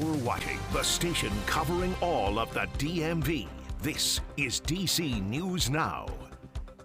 You're watching the station covering all of the DMV. This is DC News Now.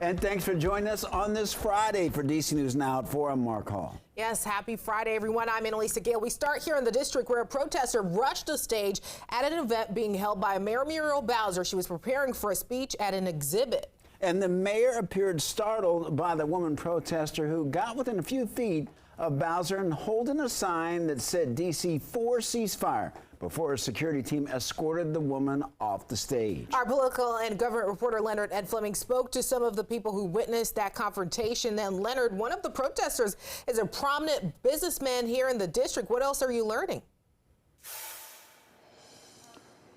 And thanks for joining us on this Friday for DC News Now at 4. I'm Mark Hall. Yes, happy Friday, everyone. I'm Annalisa Gale. We start here in the district where a protester rushed a stage at an event being held by Mayor Muriel Bowser. She was preparing for a speech at an exhibit. And the mayor appeared startled by the woman protester who got within a few feet of Bowser and holding a sign that said DC for ceasefire before a security team escorted the woman off the stage. Our political and government reporter Leonard Ed Fleming spoke to some of the people who witnessed that confrontation. Then Leonard, one of the protesters is a prominent businessman here in the district. What else are you learning?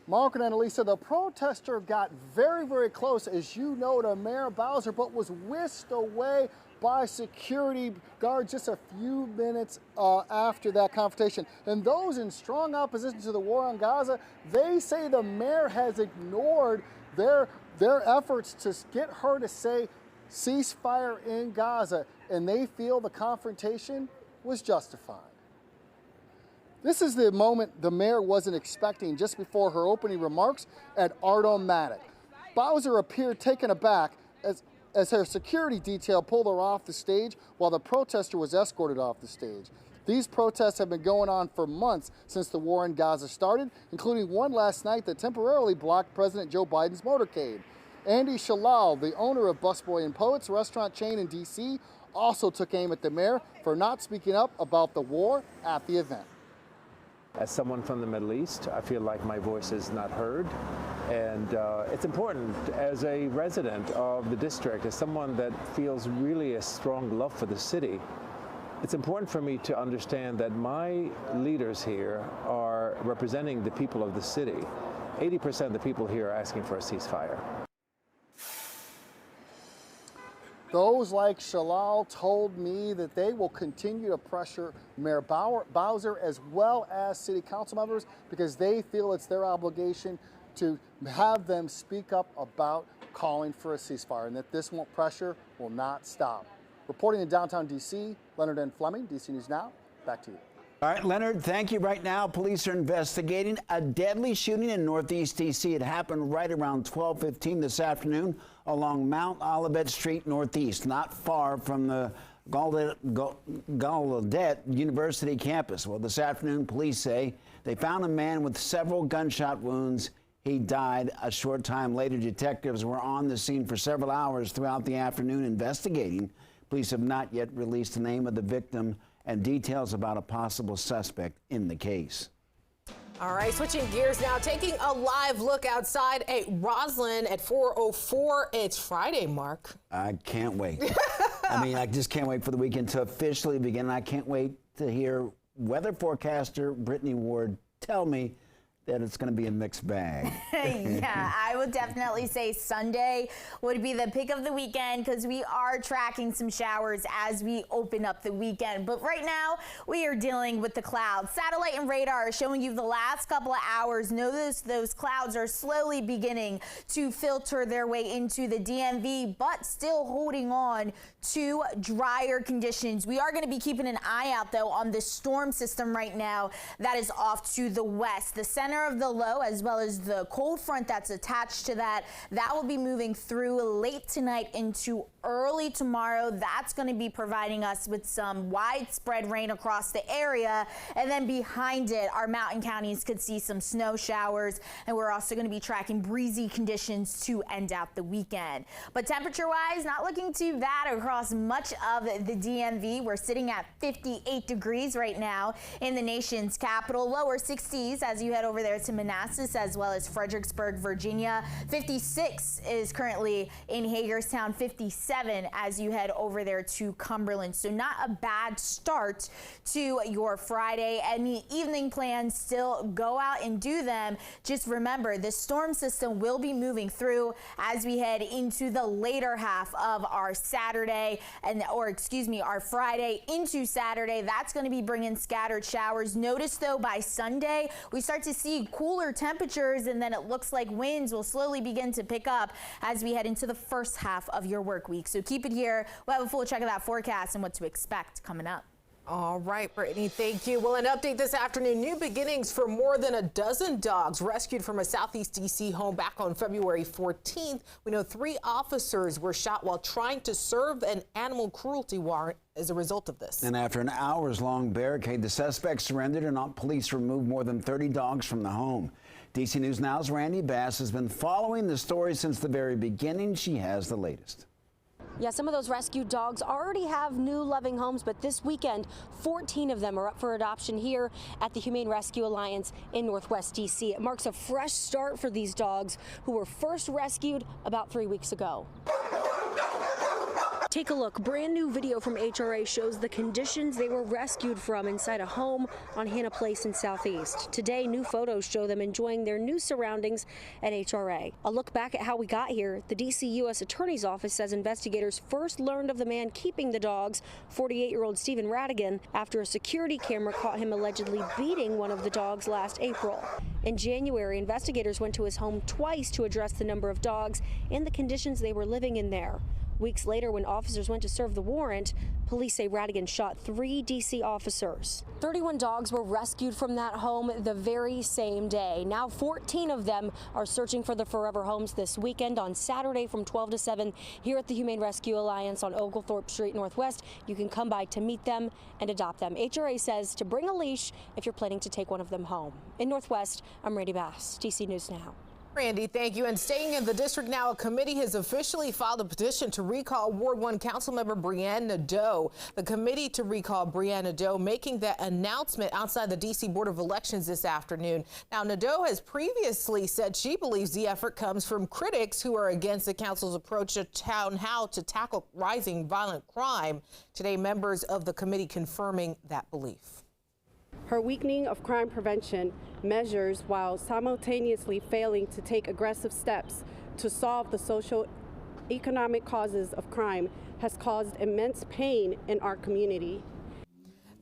Mark and Annalisa, the protester got very, very close, as you know, to Mayor Bowser, but was whisked away by security guards just a few minutes after that confrontation. And those in strong opposition to the war on Gaza, they say the mayor has ignored their efforts to get her to say ceasefire in Gaza, and they feel the confrontation was justified. This is the moment the mayor wasn't expecting just before her opening remarks at Art-O-Matic. Bowser appeared taken aback as her security detail pulled her off the stage while the protester was escorted off the stage. These protests have been going on for months since the war in Gaza started, including one last night that temporarily blocked President Joe Biden's motorcade. Andy Shalal, the owner of Busboy and Poets restaurant chain in D.C., also took aim at the mayor for not speaking up about the war at the event. As someone from the Middle East, I feel like my voice is not heard. And it's important as a resident of the district, as someone that feels really a strong love for the city, it's important for me to understand that my leaders here are representing the people of the city. 80% of the people here are asking for a ceasefire. Those like Shalal told me that they will continue to pressure Mayor Bowser as well as city council members because they feel it's their obligation to have them speak up about calling for a ceasefire and that this pressure will not stop. Reporting in downtown D.C., Leonard N. Fleming, DC News Now. Back to you. All right, Leonard, thank you. Right now, police are investigating a deadly shooting in Northeast D.C. It happened right around 12:15 this afternoon along Mount Olivet Street Northeast, not far from the Gallaudet University campus. Well, this afternoon, police say they found a man with several gunshot wounds. He died a short time later. Detectives were on the scene for several hours throughout the afternoon investigating. Police have not yet released the name of the victim and details about a possible suspect in the case. All right, switching gears now, taking a live look outside at Roslyn at 4:04. It's Friday, Mark. I can't wait. I mean, I just can't wait for the weekend to officially begin. I can't wait to hear weather forecaster Brittany Ward tell me that it's going to be a mixed bag. Yeah, I would definitely say Sunday would be the pick of the weekend because we are tracking some showers as we open up the weekend. But right now, we are dealing with the clouds. Satellite and radar are showing you the last couple of hours. Notice those clouds are slowly beginning to filter their way into the DMV, but still holding on to drier conditions. We are going to be keeping an eye out, though, on the storm system right now that is off to the west. The center of the low, as well as the cold front that's attached to that will be moving through late tonight into early tomorrow. That's going to be providing us with some widespread rain across the area. And then behind it, our mountain counties could see some snow showers. And we're also going to be tracking breezy conditions to end out the weekend. But temperature-wise, not looking too bad across much of the DMV. We're sitting at 58 degrees right now in the nation's capital. Lower 60s as you head over there to Manassas as well as Fredericksburg, Virginia. 56 is currently in Hagerstown. 57 as you head over there to Cumberland. So not a bad start to your Friday. Any evening plans, still go out and do them. Just remember, the storm system will be moving through as we head into the later half of our Saturday our Friday into Saturday. That's going to be bringing scattered showers. Notice though, by Sunday, we start to see cooler temperatures, and then it looks like winds will slowly begin to pick up as we head into the first half of your work week. So keep it here. We'll have a full check of that forecast and what to expect coming up. All right, Brittany, thank you. Well, an update this afternoon. New beginnings for more than a dozen dogs rescued from a Southeast D.C. home back on February 14th. We know 3 officers were shot while trying to serve an animal cruelty warrant as a result of this. And after an hours-long barricade, the suspects surrendered and police removed more than 30 dogs from the home. DC News Now's Randy Bass has been following the story since the very beginning. She has the latest. Yeah, some of those rescued dogs already have new loving homes, but this weekend, 14 of them are up for adoption here at the Humane Rescue Alliance in Northwest D.C. It marks a fresh start for these dogs who were first rescued about 3 weeks ago. Take a look. Brand new video from HRA shows the conditions they were rescued from inside a home on Hannah Place in Southeast. Today, new photos show them enjoying their new surroundings at HRA. A look back at how we got here, the D.C. U.S. Attorney's Office says investigators first learned of the man keeping the dogs, 48-year-old Stephen Radigan, after a security camera caught him allegedly beating one of the dogs last April. In January, investigators went to his home twice to address the number of dogs and the conditions they were living in there. Weeks later, when officers went to serve the warrant, police say Radigan shot 3 D.C. officers. 31 dogs were rescued from that home the very same day. Now 14 of them are searching for the forever homes this weekend on Saturday from 12 to 7 here at the Humane Rescue Alliance on Oglethorpe Street Northwest. You can come by to meet them and adopt them. HRA says to bring a leash if you're planning to take one of them home. In Northwest, I'm Randy Bass, DC News Now. Randy, thank you. And staying in the district now, a committee has officially filed a petition to recall Ward 1 Councilmember Brianne Nadeau. The committee to recall Brianne Nadeau making that announcement outside the D.C. Board of Elections this afternoon. Now, Nadeau has previously said she believes the effort comes from critics who are against the council's approach to how to tackle rising violent crime. Today, members of the committee confirming that belief. Her weakening of crime prevention measures while simultaneously failing to take aggressive steps to solve the social economic causes of crime has caused immense pain in our community.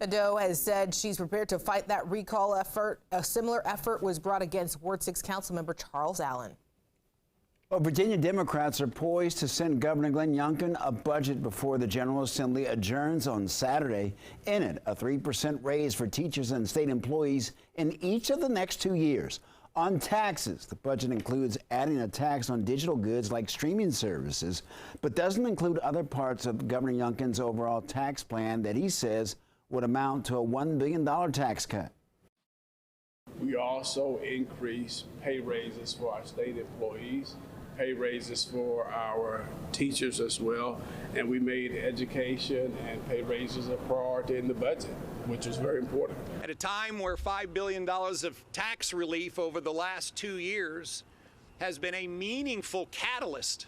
Nadeau has said she's prepared to fight that recall effort. A similar effort was brought against Ward 6 Councilmember Charles Allen. Well, Virginia Democrats are poised to send Governor Glenn Youngkin a budget before the General Assembly adjourns on Saturday. In it, a 3% raise for teachers and state employees in each of the next 2 years. On taxes, the budget includes adding a tax on digital goods like streaming services, but doesn't include other parts of Governor Youngkin's overall tax plan that he says would amount to a $1 billion tax cut. We also increase pay raises for our state employees, pay raises for our teachers as well, and we made education and pay raises a priority in the budget, which is very important. At a time where $5 billion of tax relief over the last 2 years has been a meaningful catalyst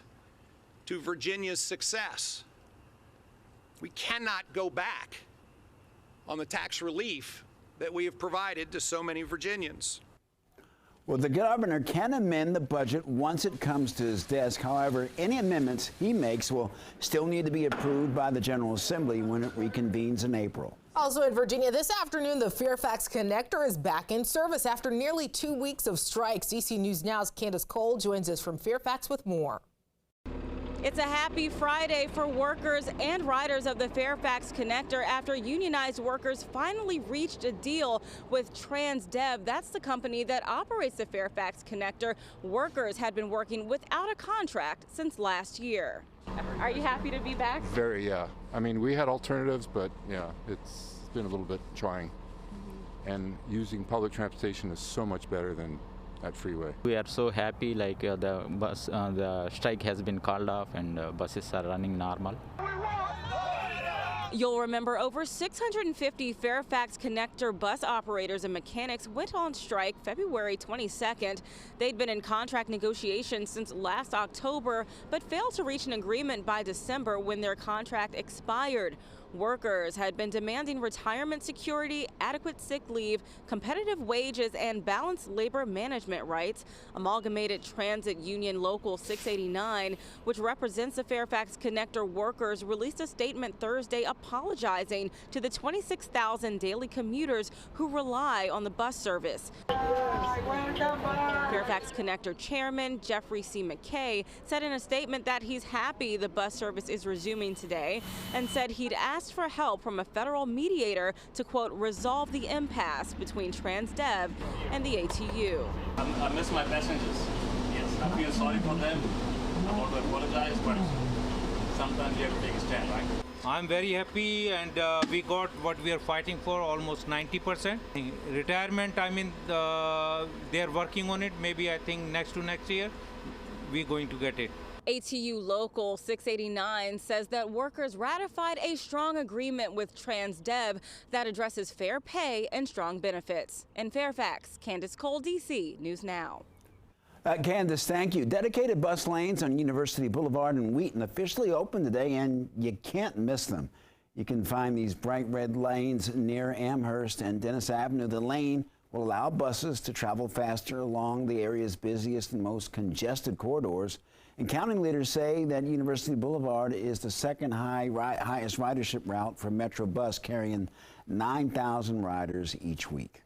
to Virginia's success, we cannot go back on the tax relief that we have provided to so many Virginians. Well, the governor can amend the budget once it comes to his desk. However, any amendments he makes will still need to be approved by the General Assembly when it reconvenes in April. Also in Virginia this afternoon, the Fairfax Connector is back in service after nearly 2 weeks of strikes. DC News Now's Candace Cole joins us from Fairfax with more. It's a happy Friday for workers and riders of the Fairfax Connector after unionized workers finally reached a deal with TransDev. That's the company that operates the Fairfax Connector. Workers had been working without a contract since last year. Are you happy to be back? Very, yeah. I mean, we had alternatives, but yeah, it's been a little bit trying. And using public transportation is so much better than at freeway. We are so happy, like the strike has been called off and buses are running normal. You'll remember over 650 Fairfax Connector bus operators and mechanics went on strike February 22nd. They'd been in contract negotiations since last October, but failed to reach an agreement by December when their contract expired. Workers had been demanding retirement security, adequate sick leave, competitive wages, and balanced labor management rights. Amalgamated Transit Union Local 689, which represents the Fairfax Connector workers, released a statement Thursday apologizing to the 26,000 daily commuters who rely on the bus service. Fairfax Connector Chairman Jeffrey C. McKay said in a statement that he's happy the bus service is resuming today and said he'd ask asked for help from a federal mediator to, quote, resolve the impasse between TransDev and the ATU. I miss my passengers. Yes, I feel sorry for them. I want to apologize, but sometimes you have to take a stand, right? I'm very happy, and we got what we are fighting for, almost 90%. Retirement, I mean, they're working on it. Maybe I think next year, we're going to get it. ATU Local 689 says that workers ratified a strong agreement with TransDev that addresses fair pay and strong benefits. In Fairfax, Candace Cole, DC News Now. Candace, thank you. Dedicated bus lanes on University Boulevard and Wheaton officially open today, and you can't miss them. You can find these bright red lanes near Amherst and Dennis Avenue. The lane will allow buses to travel faster along the area's busiest and most congested corridors. And counting leaders say that University Boulevard is the second highest ridership route for Metro Bus, carrying 9,000 riders each week.